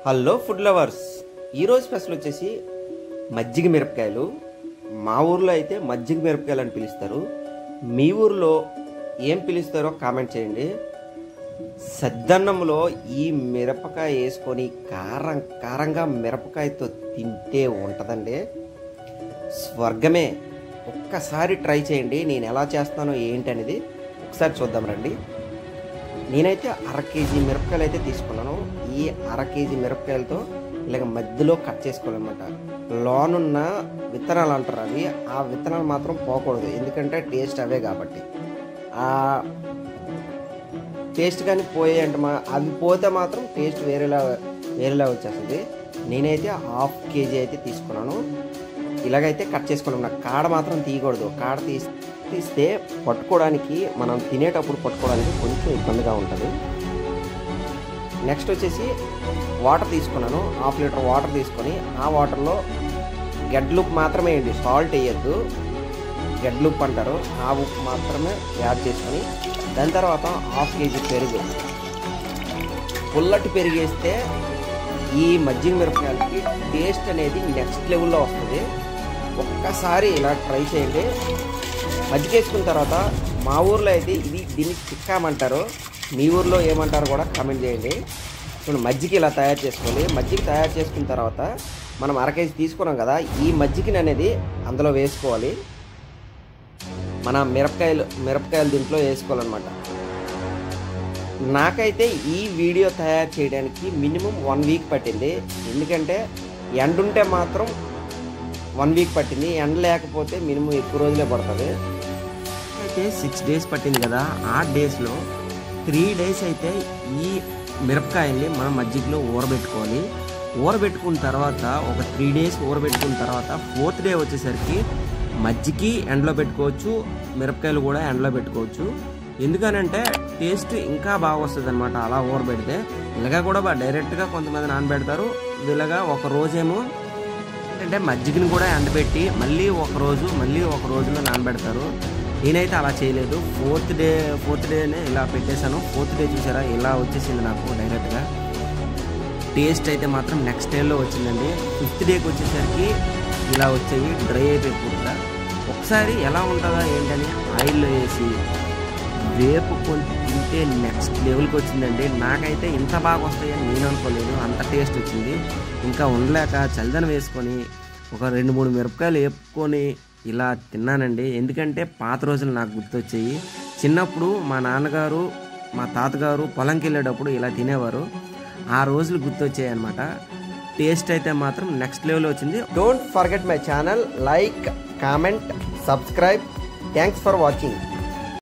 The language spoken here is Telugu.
హలో ఫుడ్ లవర్స్, ఈరోజు స్పెషల్ వచ్చేసి మజ్జిగ మిరపకాయలు. మా ఊర్లో అయితే మజ్జిగ మిరపకాయలు అని పిలుస్తారు. మీ ఊర్లో ఏం పిలుస్తారో కామెంట్ చేయండి. సద్దన్నంలో ఈ మిరపకాయ వేసుకొని కారంగా మిరపకాయతో తింటే ఉంటుందండి, స్వర్గమే. ఒక్కసారి ట్రై చేయండి. నేను ఎలా చేస్తానో ఏంటి అనేది ఒకసారి చూద్దాం రండి. నేనైతే 1/2 కేజీ మిరపకాయలు అయితే తీసుకున్నాను. ఈ 1/2 కేజీ మిరపకాయలతో ఇలాగ మధ్యలో కట్ చేసుకోవాలన్నమాట. లోనున్న విత్తనాలు అంటారు, అవి ఆ విత్తనాలు మాత్రం పోకూడదు, ఎందుకంటే టేస్ట్ అవే కాబట్టి. ఆ టేస్ట్ కానీ పోయాయంటే అవి పోతే మాత్రం టేస్ట్ వేరేలా వచ్చేస్తుంది. నేనైతే 1/2 కేజీ అయితే తీసుకున్నాను. ఇలాగైతే కట్ చేసుకున్నాం. నాకు కాడ మాత్రం తీయకూడదు. కాడ తీస్తే పట్టుకోవడానికి, మనం తినేటప్పుడు పట్టుకోవడానికి కొంచెం ఇబ్బందిగా ఉంటుంది. నెక్స్ట్ వచ్చేసి వాటర్ తీసుకున్నాను. 1/2 లీటర్ వాటర్ తీసుకొని ఆ వాటర్లో గడ్డలుప్పు మాత్రమే వేయండి, సాల్ట్ వేయద్దు. గడ్డలుప్పు అంటారు, ఆ ఉప్పు మాత్రమే యాడ్ చేసుకొని దాని తర్వాత 1/2 కేజీ పెరుగు. పుల్లటి పెరుగు వేస్తే ఈ మజ్జిగ మిరపకాయలకి టేస్ట్ అనేది నెక్స్ట్ లెవెల్లో వస్తుంది. ఒక్కసారి ఇలా ట్రై చేయండి. మజ్జిగ వేసుకున్న తర్వాత, మా ఊర్లో అయితే దీన్ని చిక్కామంటారు, మీ ఊర్లో ఏమంటారు కూడా కామెంట్ చేయండి. చూడండి, మజ్జిగ ఇలా తయారు చేసుకోవాలి. మజ్జిగ తయారు చేసుకున్న తర్వాత మనం 1/2 కేజీ తీసుకున్నాం కదా, ఈ మజ్జిగని అనేది అందులో వేసుకోవాలి. మన మిరపకాయలు దీంట్లో వేసుకోవాలన్నమాట. నాకైతే ఈ వీడియో తయారు చేయడానికి మినిమం 1 వీక్ పట్టింది. ఎందుకంటే ఎండుంటే మాత్రం 1 వీక్ పట్టింది, ఎండ లేకపోతే మినిమం ఎక్కువ రోజులే పడుతుంది. అయితే 6 డేస్ పట్టింది కదా, ఆ డేస్లో 3 డేస్ అయితే ఈ మిరపకాయల్ని మనం మజ్జిగలో ఊరబెట్టుకోవాలి. ఊరబెట్టుకున్న తర్వాత ఒక 3 డేస్ ఊరబెట్టుకున్న తర్వాత 4th డే వచ్చేసరికి మజ్జిగకి ఎండలో పెట్టుకోవచ్చు, మిరపకాయలు కూడా ఎండలో పెట్టుకోవచ్చు. ఎందుకనంటే టేస్ట్ ఇంకా బాగా వస్తుంది అనమాట అలా ఊరబెడితే. ఇలాగా కూడా డైరెక్ట్గా కొంతమంది నానబెడతారు. ఇలాగా ఒక రోజేమో అంటే మజ్జిగని కూడా ఎండబెట్టి మళ్ళీ ఒక రోజులో నానబెడతారు. నేనైతే అలా చేయలేదు. 4th డేనే ఇలా పెట్టేశాను. 4th డే చూసారా ఇలా వచ్చేసింది నాకు డైరెక్ట్గా. టేస్ట్ అయితే మాత్రం నెక్స్ట్ డేలో వచ్చిందండి. 5th డేకి వచ్చేసరికి ఇలా వచ్చాయి, డ్రై అయిపోయి పూర్తిగా. ఒకసారి ఎలా ఉంటుందా ఏంటని ఆయిల్లో వేసి వేపుకొని తింటే నెక్స్ట్ లెవెల్కి వచ్చిందండి. నాకైతే ఇంత బాగా వస్తాయని నేను అనుకోలేదు, అంత టేస్ట్ వచ్చింది. ఇంకా ఉండలేక చల్దనం వేసుకొని ఒక 2-3 మిరపకాయలు వేపుకొని ఇలా తిన్నానండి. ఎందుకంటే పాత రోజులు నాకు గుర్తొచ్చాయి. చిన్నప్పుడు మా నాన్నగారు మా తాతగారు పొలంకి వెళ్ళేటప్పుడు ఇలా తినేవారు. ఆ రోజులు గుర్తొచ్చాయి అనమాట. టేస్ట్ అయితే మాత్రం నెక్స్ట్ లెవెల్ వచ్చింది. Don't forget my channel, like, comment, subscribe. Thanks for watching.